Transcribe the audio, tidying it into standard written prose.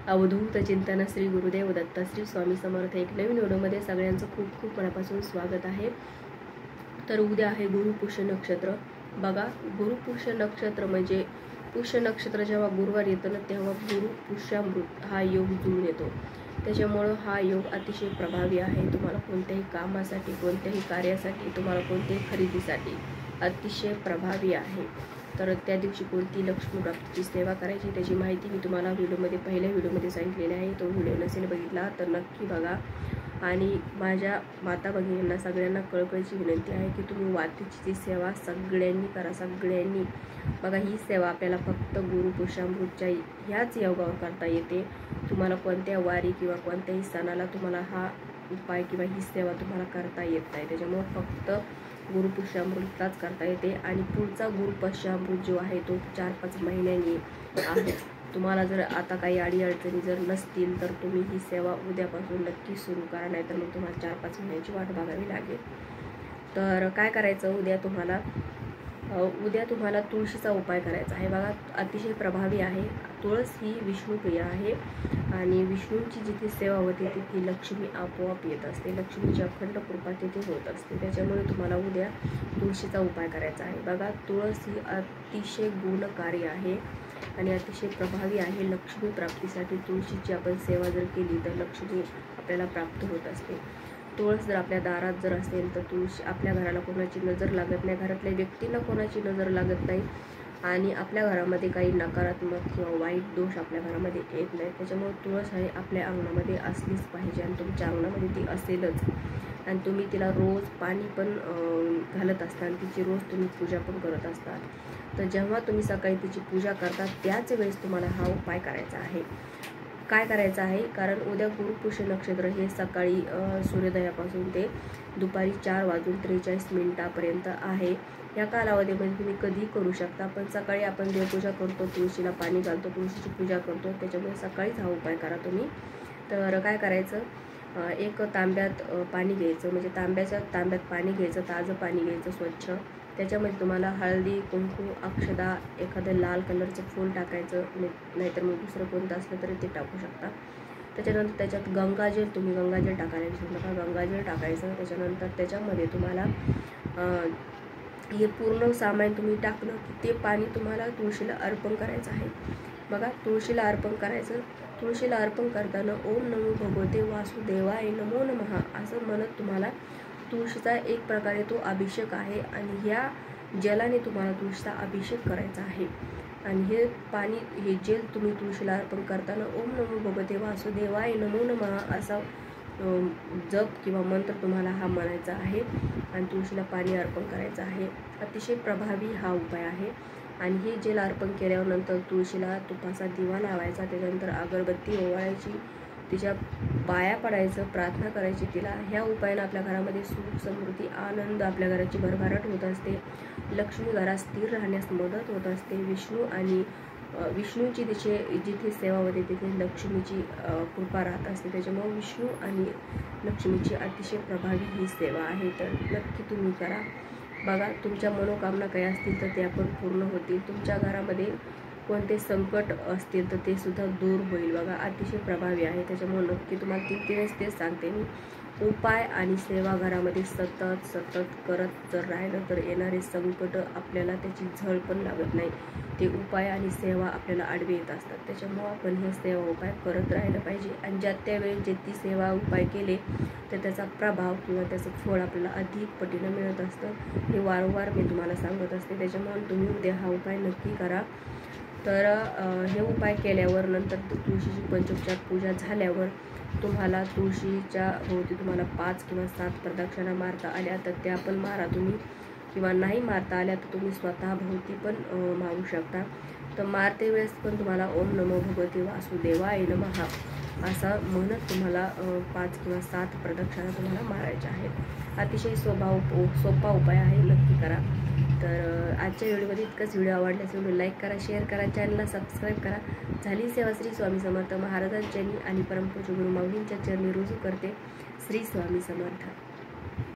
अवधूत चिंतन श्री गुरुदेव दत्त श्री स्वामी समर्थ। एक नवीन व्हिडिओमध्ये सगळ्यांचं खूप खूप मनापासून स्वागत आहे। तर उद्या आहे गुरुपुष्य नक्षत्र। बघा, गुरुपुष्य नक्षत्र म्हणजे पुष्य नक्षत्र जेव्हा गुरुवार येतं ना तेव्हा गुरुपुष्यामृत हा योग जुळून येतो। त्याच्यामुळे हा योग अतिशय प्रभावी आहे। तुम्हाला कोणत्याही कामासाठी, कोणत्याही कार्यासाठी, तुम्हाला कोणत्याही खरेदीसाठी अतिशय प्रभावी आहे। तर त्या दिवशी कोणती लक्ष्मी प्राप्तीची सेवा करायची त्याची माहिती मी तुम्हाला पहिल्या व्हिडिओमध्ये सांगितलेली आहे। तो व्हिडिओ नसेल बघितला तर नक्की बघा। आणि माझ्या माता भगिनींना सगळ्यांना कळकळीची विनंती आहे की तुम्ही वातीची सेवा सगळ्यांनी करा, सगळ्यांनी। बघा, ही सेवा आपल्याला फक्त गुरुपुष्यामृतच्या ह्याच योगावर करता येते। तुम्हाला कोणत्या वारी किंवा कोणत्याही सणाला तुम्हाला हा उपाय किंवा ही सेवा तुम्हाला करता येत नाही। त्याच्यामुळे फक्त गुरुपुष्यामृतलाच करता येते। आणि पुढचा गुरुपुष्यामृत जो आहे तो 4-5 महिन्यांनी आहे। तुम्हाला जर आता काही अडीअडचणी जर नसतील तर तुम्ही ही सेवा उद्यापासून नक्की सुरू करा, नाहीतर मग तुम्हाला 4-5 महिन्याची वाट बघावी लागेल। तर काय करायचं, उद्या तुम्हाला तुळशीचा उपाय करायचा आहे। बघा, अतिशय प्रभावी आहे। तुळस ही विष्णुप्रिय आहे आणि विष्णूंची जिथे सेवा होते तिथे लक्ष्मी आपोआप येत असते, लक्ष्मीची अखंड कृपा तिथे होत असते। त्याच्यामुळे तुम्हाला उद्या तुळशीचा उपाय करायचा आहे। बघा, तुळस ही अतिशय गुणकारी आहे आणि अतिशय प्रभावी आहे। लक्ष्मी प्राप्तीसाठी तुळशीची आपण सेवा जर केली तर लक्ष्मी आपल्याला प्राप्त होत असते। तुळस जर आपल्या दारात जर असेल तर तुळशी आपल्या घराला कोणाची नजर लागत नाही, घरातल्या व्यक्तींना कोणाची नजर लागत नाही आणि आपल्या घरामध्ये काही नकारात्मक किंवा वाईट दोष आपल्या घरामध्ये येत नाही। त्याच्यामुळे तुळस ही आपल्या अंगणामध्ये असलीच पाहिजे आणि तुमच्या अंगणामध्ये ती असेलच। आणि तुम्ही तिला रोज पाणी पण घालत असता आणि तिची रोज तुम्ही पूजा पण करत असता। तर जेव्हा तुम्ही सकाळी तिची पूजा करता त्याच वेळेस तुम्हाला हा उपाय करायचा आहे। काय करायचं आहे, कारण उद्या गुरुपुष्य नक्षत्र हे सकाळी सूर्योदयापासून ते दुपारी 4:43 आहे। या कालावधीमध्ये तुम्ही कधी करू शकता, पण सकाळी आपण देवपूजा करतो, तुळशीला पाणी घालतो, तुळशीची पूजा करतो, त्याच्यामुळे सकाळीच हा उपाय करा तुम्ही। तर काय करायचं, एक तांब्यात पाणी घ्यायचं, म्हणजे तांब्यात पाणी घ्यायचं, ताजं पाणी घ्यायचं स्वच्छ। त्याच्यामध्ये तुम्हाला हळदी, कुंकू, अक्षदा, एखादं लाल कलरचं फूल टाकायचं, नाहीतर मग दुसरं कोणतं असलं तरी ते टाकू शकता। त्याच्यानंतर त्याच्यात गंगाजल टाकायला विसरू नका, गंगाजल टाकायचं। त्याच्यानंतर त्याच्यामध्ये तुम्हाला हे पूर्ण सामान तुम्ही टाकलं की ते पाणी तुम्हाला तुळशीला अर्पण करायचं आहे। बघा, तुळशीला अर्पण करायचं। तुळशीला अर्पण करताना ओम नमो भगवते वासुदेवाय नमो नमः असं म्हणत तुम्हाला तुळशीचा एक प्रकारे तो अभिषेक आहे आणि ह्या जलाने तुम्हाला तुळशीचा अभिषेक करायचा आहे। आणि हे पाणी, हे जेल तुम्ही तुळशीला अर्पण करताना ओम नमो भगवते वासुदेवाय नमो नमः असा जप किंवा मंत्र तुम्हाला हा म्हणायचा आहे आणि तुळशीला पाणी अर्पण करायचं आहे। अतिशय प्रभावी हा उपाय आहे। आणि हे जेल अर्पण केल्यावर नंतर तुळशीला तुपाचा दिवा लावायचा, त्याच्यानंतर अगरबत्ती ओवाळायची, तिच्या पाया पडायचं, प्रार्थना करायची तिला। ह्या उपायाने आपल्या घरामध्ये सुख, समृद्धी, आनंद, आपल्या घराची भरभराट होत असते, लक्ष्मी घरात स्थिर राहण्यास मदत होत असते। विष्णूची जिथे सेवा होते तिथे लक्ष्मीची कृपा राहत असते। त्याच्यामुळे विष्णू आणि लक्ष्मीची अतिशय प्रभावी ही सेवा आहे। तर नक्की तुम्ही करा। बघा, तुमच्या मनोकामना काही असतील तर त्या पण पूर्ण होतील, तुमच्या घरामध्ये कोणते संकट असतील तर ते सुद्धा दूर होईल। बघा, अतिशय प्रभावी आहे। त्याच्यामुळे नक्की तुम्हाला 3 वेळेस तेच सांगते मी, उपाय आणि सेवा घरामध्ये सतत करत जर राहिलं तर येणारे संकट आपल्याला त्याची झळ पण लागत नाही। ते उपाय आणि सेवा आपल्याला आडवे येत असतात। त्याच्यामुळे आपण हे सेवा उपाय करत राहिलं पाहिजे आणि ज्या त्यावेळी जे ती सेवा उपाय केले तर त्याचा प्रभाव किंवा त्याचं फळ आपल्याला अधिक पटीनं मिळत असतं। हे वारंवार मी तुम्हाला सांगत असते। त्याच्यामुळे तुम्ही उद्या हा उपाय नक्की करा। तर हे उपाय केल्यावर नंतर तुळशीची पंचोपचार पूजा झाल्यावर तुम्हाला तुळशीच्या भोवती तुम्हाला 5 किंवा 7 प्रदक्षिणा मारता आल्या तर त्या पण मारा तुम्ही, किंवा नाही मारता आल्या तर तुम्ही स्वतः भोवती पण मारू शकता। तर मारते वेळेस पण तुम्हाला ओम नमो भगवते वासुदेवाय नमः असा म्हणत तुम्हाला 5 किंवा 7 प्रदक्षिणा तुम्हाला मारायच्या आहेत। अतिशय सोपा उपाय आहे, नक्की करा। तर आजच्या व्हिडिओमध्ये इतकंच। व्हिडिओ आवडल्यास व्हिडिओ लाईक करा, शेअर करा, चॅनलला सबस्क्राईब करा। झाली सेवा श्री स्वामी समर्थ महाराजांच्या आणि परमपूज्य गुरु माऊलींच्या चरणी रुजू करते। श्री स्वामी समर्थ।